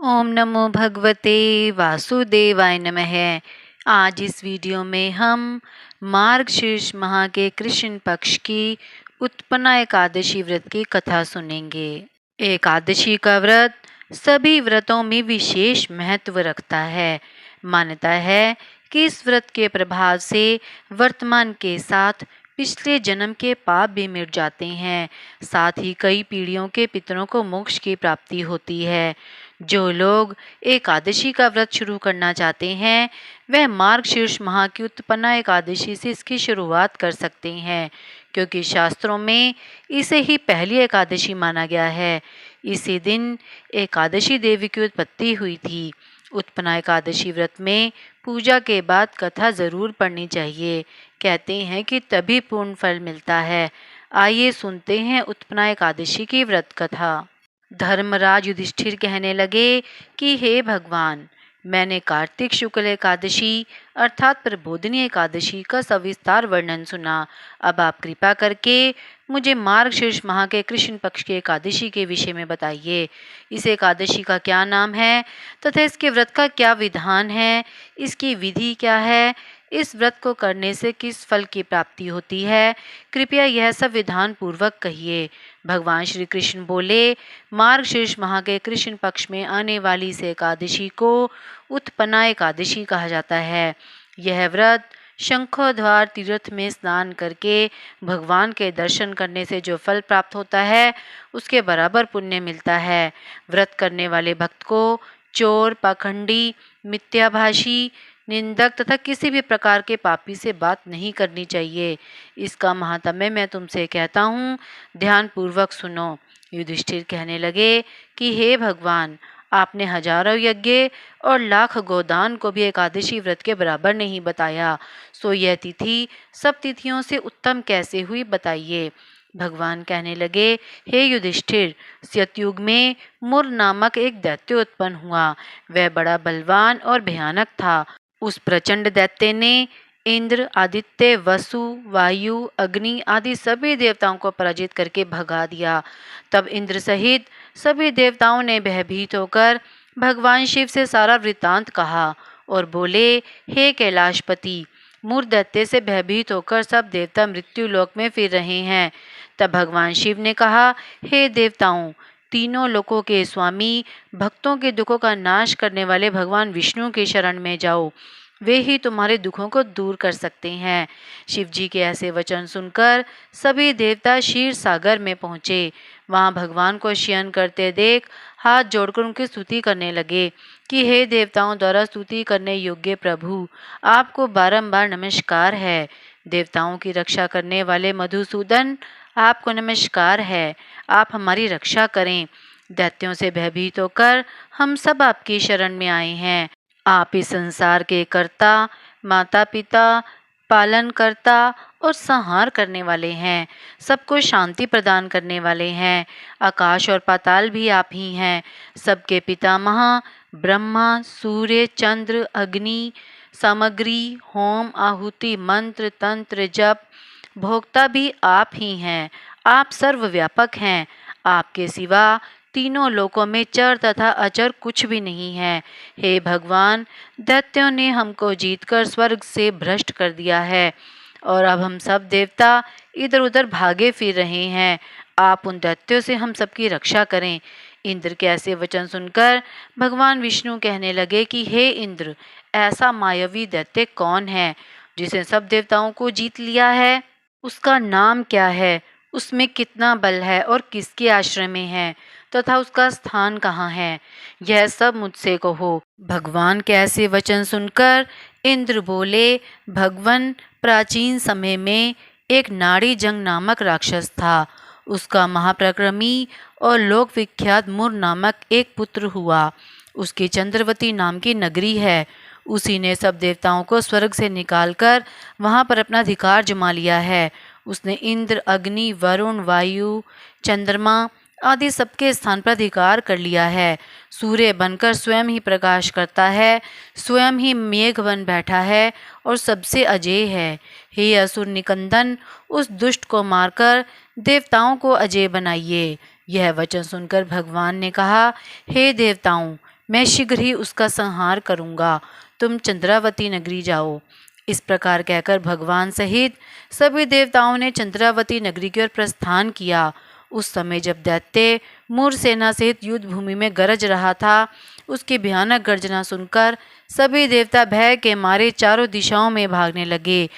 ओम नमो भगवते वासुदेवाय नमः। आज इस वीडियो में हम मार्गशीर्ष माह के कृष्ण पक्ष की उत्पन्ना एकादशी व्रत की कथा सुनेंगे। एकादशी का व्रत सभी व्रतों में विशेष महत्व रखता है। मान्यता है कि इस व्रत के प्रभाव से वर्तमान के साथ पिछले जन्म के पाप भी मिट जाते हैं। साथ ही कई पीढ़ियों के पितरों को मोक्ष की प्राप्ति होती है। जो लोग एकादशी का व्रत शुरू करना चाहते हैं वह मार्गशीर्ष माह की उत्पन्ना एकादशी से इसकी शुरुआत कर सकते हैं, क्योंकि शास्त्रों में इसे ही पहली एकादशी माना गया है। इसी दिन एकादशी देवी की उत्पत्ति हुई थी। उत्पन्ना एकादशी व्रत में पूजा के बाद कथा जरूर पढ़नी चाहिए। कहते हैं कि तभी पूर्ण फल मिलता है। आइए सुनते हैं उत्पन्ना एकादशी की व्रत कथा। धर्मराज युधिष्ठिर कहने लगे कि हे भगवान, मैंने कार्तिक शुक्ल एकादशी अर्थात प्रबोधिनी एकादशी का सविस्तार वर्णन सुना। अब आप कृपा करके मुझे मार्गशीर्ष माह के कृष्ण पक्ष की एकादशी के विषय में बताइए। इस एकादशी का क्या नाम है तथा इसके व्रत का क्या विधान है, इसकी विधि क्या है, इस व्रत को करने से किस फल की प्राप्ति होती है, कृपया यह सब विधान पूर्वक कहिए। भगवान श्री कृष्ण बोले, मार्गशीर्ष माह के कृष्ण पक्ष में आने वाली इस एकादशी को उत्पन्ना एकादशी कहा जाता है। यह व्रत शंखोद्वार तीर्थ में स्नान करके भगवान के दर्शन करने से जो फल प्राप्त होता है उसके बराबर पुण्य मिलता है। व्रत करने वाले भक्त को चोर, पाखंडी, मिथ्याभाषी, निंदक तथा किसी भी प्रकार के पापी से बात नहीं करनी चाहिए। इसका महात्म्य मैं तुमसे कहता हूँ, ध्यान पूर्वक सुनो। युधिष्ठिर कहने लगे कि हे भगवान, आपने हजारों यज्ञ और लाख गोदान को भी एकादशी व्रत के बराबर नहीं बताया, सो यह तिथि सब तिथियों से उत्तम कैसे हुई, बताइए। भगवान कहने लगे, हे युधिष्ठिर, सतयुग में मुर नामक एक दैत्य उत्पन्न हुआ। वह बड़ा बलवान और भयानक था। उस प्रचंड दैत्य ने इंद्र, आदित्य, वसु, वायु, अग्नि आदि सभी देवताओं को पराजित करके भगा दिया। तब इंद्र सहित सभी देवताओं ने भयभीत होकर भगवान शिव से सारा वृत्तांत कहा और बोले, हे कैलाशपति, मूर दैत्य से भयभीत होकर सब देवता मृत्यु लोक में फिर रहे हैं। तब भगवान शिव ने कहा, हे देवताओं, तीनों लोकों के स्वामी, भक्तों के दुखों का नाश करने वाले भगवान विष्णु की शरण में जाओ, वे ही तुम्हारे दुखों को दूर कर सकते हैं। शिव जी के ऐसे वचन सुनकर सभी देवता क्षीर सागर में पहुँचे। वहाँ भगवान को शयन करते देख हाथ जोड़कर उनकी स्तुति करने लगे कि हे देवताओं द्वारा स्तुति करने योग्य प्रभु, आपको बारंबार नमस्कार है। देवताओं की रक्षा करने वाले मधुसूदन, आपको नमस्कार है। आप हमारी रक्षा करें। दैत्यों से भयभीत होकर हम सब आपकी शरण में आए हैं। आप इस संसार के कर्ता, माता पिता, पालन करता और संहार करने वाले हैं। सबको शांति प्रदान करने वाले हैं। आकाश और पाताल भी आप ही हैं। सबके पितामह ब्रह्मा, सूर्य, चंद्र, अग्नि, सामग्री, होम, आहुति, मंत्र, तंत्र, जप, भोक्ता भी आप ही हैं। आप सर्वव्यापक हैं। आपके सिवा तीनों लोकों में चर तथा अचर कुछ भी नहीं है। हे भगवान, दैत्यों ने हमको जीतकर स्वर्ग से भ्रष्ट कर दिया है और अब हम सब देवता इधर उधर भागे फिर रहे हैं। आप उन दैत्यों से हम सबकी रक्षा करें। इंद्र के ऐसे वचन सुनकर भगवान विष्णु कहने लगे कि हे इंद्र, ऐसा मायावी दैत्य कौन है जिसने सब देवताओं को जीत लिया है? उसका नाम क्या है? उसमें कितना बल है और किसके आश्रय में है तथा उसका स्थान कहाँ है? यह सब मुझसे कहो। भगवान के ऐसे वचन सुनकर इंद्र बोले, भगवन, प्राचीन समय में एक नाड़ी जंग नामक राक्षस था। उसका महाप्रक्रमी और लोक विख्यात मुर नामक एक पुत्र हुआ। उसकी चंद्रवती नाम की नगरी है। उसी ने सब देवताओं को स्वर्ग से निकालकर वहाँ पर अपना अधिकार जमा लिया है। उसने इंद्र, अग्नि, वरुण, वायु, चंद्रमा आदि सबके स्थान पर अधिकार कर लिया है। सूर्य बनकर स्वयं ही प्रकाश करता है, स्वयं ही मेघ बन बैठा है और सबसे अजेय है। हे असुर निकंदन, उस दुष्ट को मारकर देवताओं को अजेय बनाइए। यह वचन सुनकर भगवान ने कहा, हे देवताओं, मैं शीघ्र ही उसका संहार करूँगा। तुम चंद्रावती नगरी जाओ। इस प्रकार कहकर भगवान सहित सभी देवताओं ने चंद्रावती नगरी की ओर प्रस्थान किया। उस समय जब दैत्य मूर सेना सहित युद्ध भूमि में गरज रहा था, उसकी भयानक गर्जना सुनकर सभी देवता भय के मारे चारों दिशाओं में भागने लगे।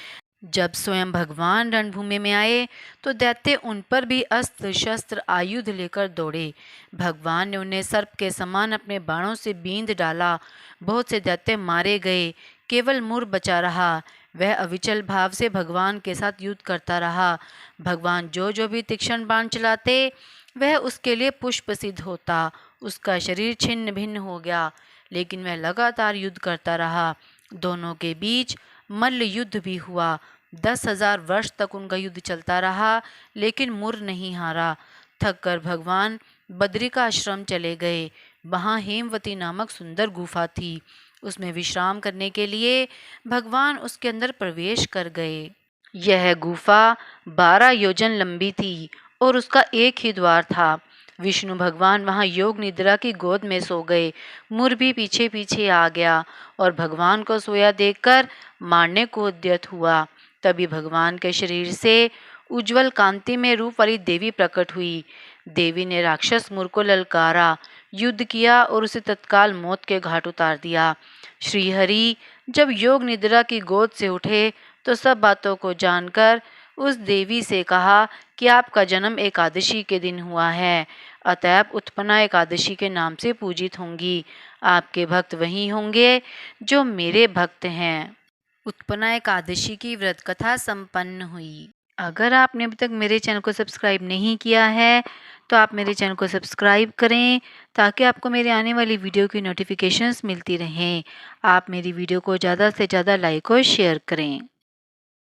जब स्वयं भगवान रणभूमि में आए तो दैत्य उन पर भी अस्त्र शस्त्र आयुध लेकर दौड़े। भगवान ने उन्हें सर्प के समान अपने बाणों से बींध डाला। बहुत से दैत्य मारे गए, केवल मूर बचा रहा। वह अविचल भाव से भगवान के साथ युद्ध करता रहा। भगवान जो भी तीक्ष्ण बाण चलाते वह उसके लिए पुष्प सिद्ध होता। उसका शरीर छिन्न भिन्न हो गया, लेकिन वह लगातार युद्ध करता रहा। दोनों के बीच मल्ल युद्ध भी हुआ। 10,000 वर्ष तक उनका युद्ध चलता रहा, लेकिन मूर नहीं हारा। थक कर भगवान बद्रिकाश्रम चले गए। वहाँ हेमवती नामक सुंदर गुफा थी। उसमें विश्राम करने के लिए भगवान उसके अंदर प्रवेश कर गए। यह गुफा 12 योजन लंबी थी और उसका एक ही द्वार था। विष्णु भगवान वहाँ योग निद्रा की गोद में सो गए। मूर भी पीछे पीछे आ गया और भगवान को सोया देखकर मारने को उद्यत हुआ। तभी भगवान के शरीर से उज्जवल कांति में रूप वाली देवी प्रकट हुई। देवी ने राक्षस मूर को ललकारा, युद्ध किया और उसे तत्काल मौत के घाट उतार दिया। श्रीहरि जब योग निद्रा की गोद से उठे तो सब बातों को जानकर उस देवी से कहा कि आपका जन्म एकादशी के दिन हुआ है, अतएव उत्पन्ना एकादशी के नाम से पूजित होंगी। आपके भक्त वही होंगे जो मेरे भक्त हैं। उत्पन्ना एकादशी की व्रत कथा संपन्न हुई। अगर आपने अभी तक मेरे चैनल को सब्सक्राइब नहीं किया है तो आप मेरे चैनल को सब्सक्राइब करें ताकि आपको मेरे आने वाली वीडियो की नोटिफिकेशंस मिलती रहें। आप मेरी वीडियो को ज़्यादा से ज़्यादा लाइक और शेयर करें।